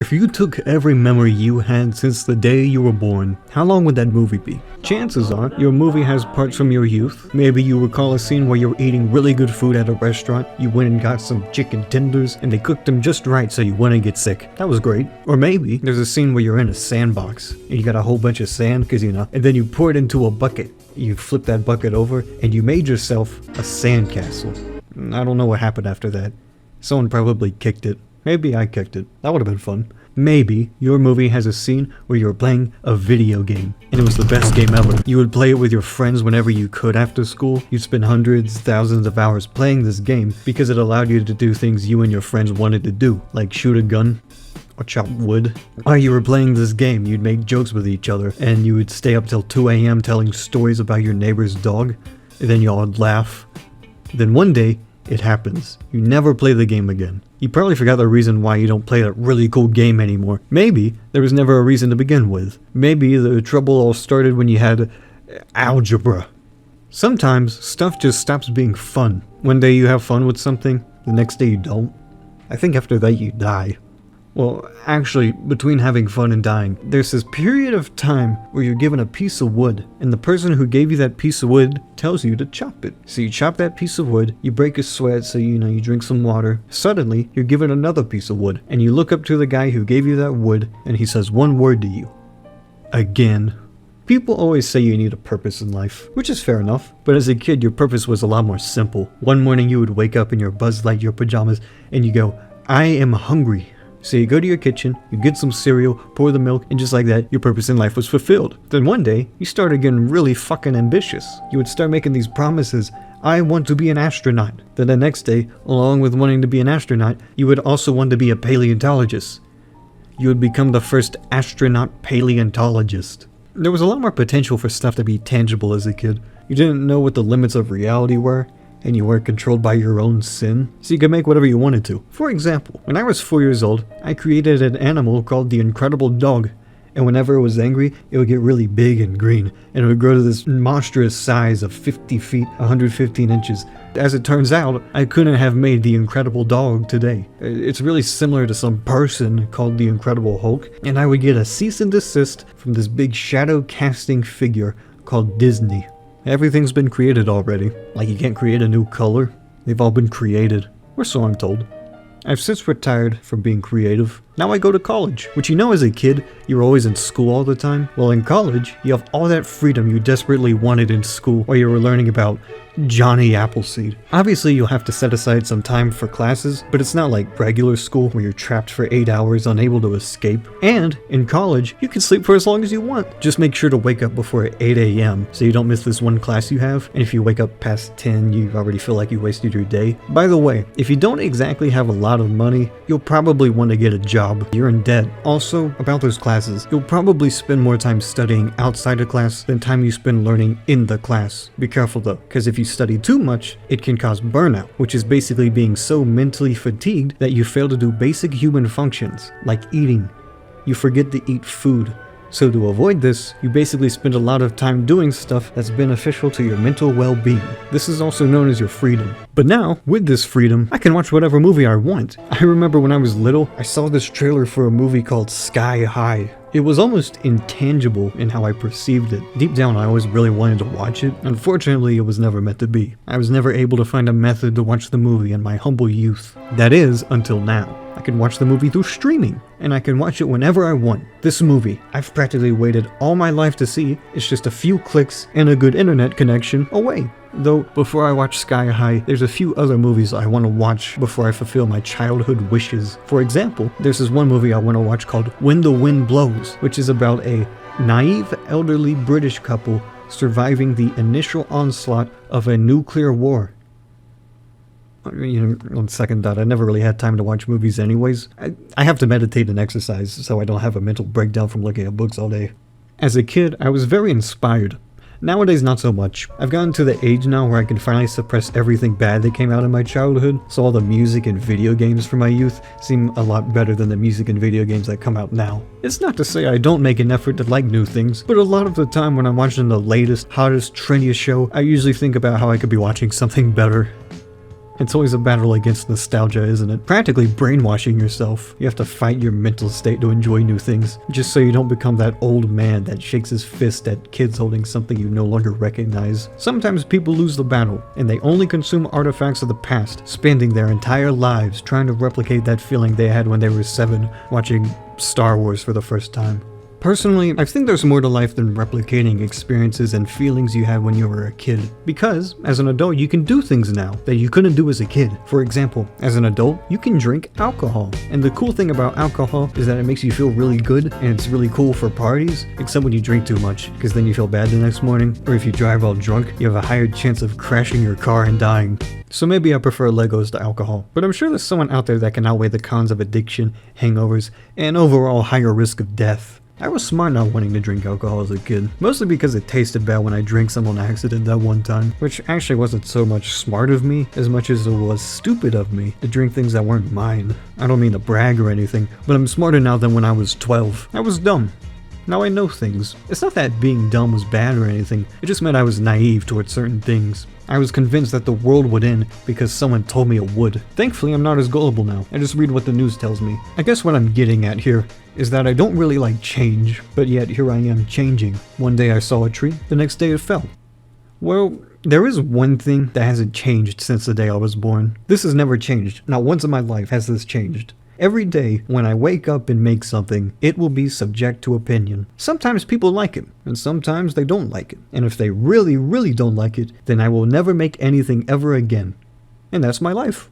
If you took every memory you had since the day you were born, how long would that movie be? Chances are, your movie has parts from your youth. Maybe you recall a scene where you were eating really good food at a restaurant, you went and got some chicken tenders, and they cooked them just right so you wouldn't get sick. That was great. Or maybe, there's a scene where you're in a sandbox, and you got a whole bunch of sand, and then you pour it into a bucket. You flip that bucket over, and you made yourself a sandcastle. I don't know what happened after that. Someone probably kicked it. Maybe I kicked it. That would have been fun. Maybe your movie has a scene where you were playing a video game, and it was the best game ever. You would play it with your friends whenever you could after school. You'd spend hundreds, thousands of hours playing this game because it allowed you to do things you and your friends wanted to do, like shoot a gun or chop wood. While you were playing this game, you'd make jokes with each other, and you would stay up till 2 a.m. telling stories about your neighbor's dog, and then y'all would laugh. Then one day, it happens. You never play the game again. You probably forgot the reason why you don't play that really cool game anymore. Maybe there was never a reason to begin with. Maybe the trouble all started when you had algebra. Sometimes stuff just stops being fun. One day you have fun with something, the next day you don't. I think after that you die. Well, actually, between having fun and dying, there's this period of time where you're given a piece of wood, and the person who gave you that piece of wood tells you to chop it. So you chop that piece of wood, you break a sweat so you drink some water. Suddenly, you're given another piece of wood, and you look up to the guy who gave you that wood, and he says one word to you. Again. People always say you need a purpose in life, which is fair enough, but as a kid, your purpose was a lot more simple. One morning you would wake up in your Buzz Lightyear pajamas, and you go, I am hungry. So you go to your kitchen, you get some cereal, pour the milk, and just like that, your purpose in life was fulfilled. Then one day, you started getting really fucking ambitious. You would start making these promises. I want to be an astronaut. Then the next day, along with wanting to be an astronaut, you would also want to be a paleontologist. You would become the first astronaut paleontologist. There was a lot more potential for stuff to be tangible as a kid. You didn't know what the limits of reality were, and you weren't controlled by your own sin, so you could make whatever you wanted to. For example, when I was 4 years old, I created an animal called the Incredible Dog, and whenever it was angry, it would get really big and green, and it would grow to this monstrous size of 50 feet, 115 inches. As it turns out, I couldn't have made the Incredible Dog today. It's really similar to some person called the Incredible Hulk, and I would get a cease and desist from this big shadow casting figure called Disney. Everything's been created already. Like you can't create a new color. They've all been created. Or so I'm told. I've since retired from being creative. Now I go to college, which as a kid, you were always in school all the time. Well, in college, you have all that freedom you desperately wanted in school while you were learning about Johnny Appleseed. Obviously, you'll have to set aside some time for classes, but it's not like regular school where you're trapped for 8 hours unable to escape. And in college, you can sleep for as long as you want. Just make sure to wake up before 8 a.m. so you don't miss this one class you have. And if you wake up past 10, you already feel like you wasted your day. By the way, if you don't exactly have a lot of money, you'll probably want to get a job. You're in debt. Also, about those classes, you'll probably spend more time studying outside of class than time you spend learning in the class. Be careful though, because if you study too much, it can cause burnout, which is basically being so mentally fatigued that you fail to do basic human functions, like eating. You forget to eat food. So to avoid this, you basically spend a lot of time doing stuff that's beneficial to your mental well-being. This is also known as your freedom. But now, with this freedom, I can watch whatever movie I want. I remember when I was little, I saw this trailer for a movie called Sky High. It was almost intangible in how I perceived it. Deep down, I always really wanted to watch it. Unfortunately, it was never meant to be. I was never able to find a method to watch the movie in my humble youth. That is, until now. I can watch the movie through streaming, and I can watch it whenever I want. This movie, I've practically waited all my life to see. It's just a few clicks and a good internet connection away. Though, before I watch Sky High, there's a few other movies I want to watch before I fulfill my childhood wishes. For example, there's this one movie I want to watch called When the Wind Blows, which is about a naive elderly British couple surviving the initial onslaught of a nuclear war. On second thought, I never really had time to watch movies anyways. I have to meditate and exercise so I don't have a mental breakdown from looking at books all day. As a kid, I was very inspired. Nowadays, not so much. I've gotten to the age now where I can finally suppress everything bad that came out in my childhood, so all the music and video games from my youth seem a lot better than the music and video games that come out now. It's not to say I don't make an effort to like new things, but a lot of the time when I'm watching the latest, hottest, trendiest show, I usually think about how I could be watching something better. It's always a battle against nostalgia, isn't it? Practically brainwashing yourself. You have to fight your mental state to enjoy new things, just so you don't become that old man that shakes his fist at kids holding something you no longer recognize. Sometimes people lose the battle, and they only consume artifacts of the past, spending their entire lives trying to replicate that feeling they had when they were 7, watching Star Wars for the first time. Personally, I think there's more to life than replicating experiences and feelings you had when you were a kid. Because, as an adult, you can do things now that you couldn't do as a kid. For example, as an adult, you can drink alcohol. And the cool thing about alcohol is that it makes you feel really good, and it's really cool for parties, except when you drink too much, because then you feel bad the next morning. Or if you drive while drunk, you have a higher chance of crashing your car and dying. So maybe I prefer Legos to alcohol. But I'm sure there's someone out there that can outweigh the cons of addiction, hangovers, and overall higher risk of death. I was smart not wanting to drink alcohol as a kid, mostly because it tasted bad when I drank some on accident that one time, which actually wasn't so much smart of me as much as it was stupid of me to drink things that weren't mine. I don't mean to brag or anything, but I'm smarter now than when I was 12. I was dumb. Now I know things. It's not that being dumb was bad or anything, it just meant I was naive towards certain things. I was convinced that the world would end because someone told me it would. Thankfully, I'm not as gullible now. I just read what the news tells me. I guess what I'm getting at here is that I don't really like change, but yet here I am changing. One day I saw a tree, the next day it fell. Well, there is one thing that hasn't changed since the day I was born. This has never changed. Not once in my life has this changed. Every day, when I wake up and make something, it will be subject to opinion. Sometimes people like it, and sometimes they don't like it. And if they really, really don't like it, then I will never make anything ever again. And that's my life.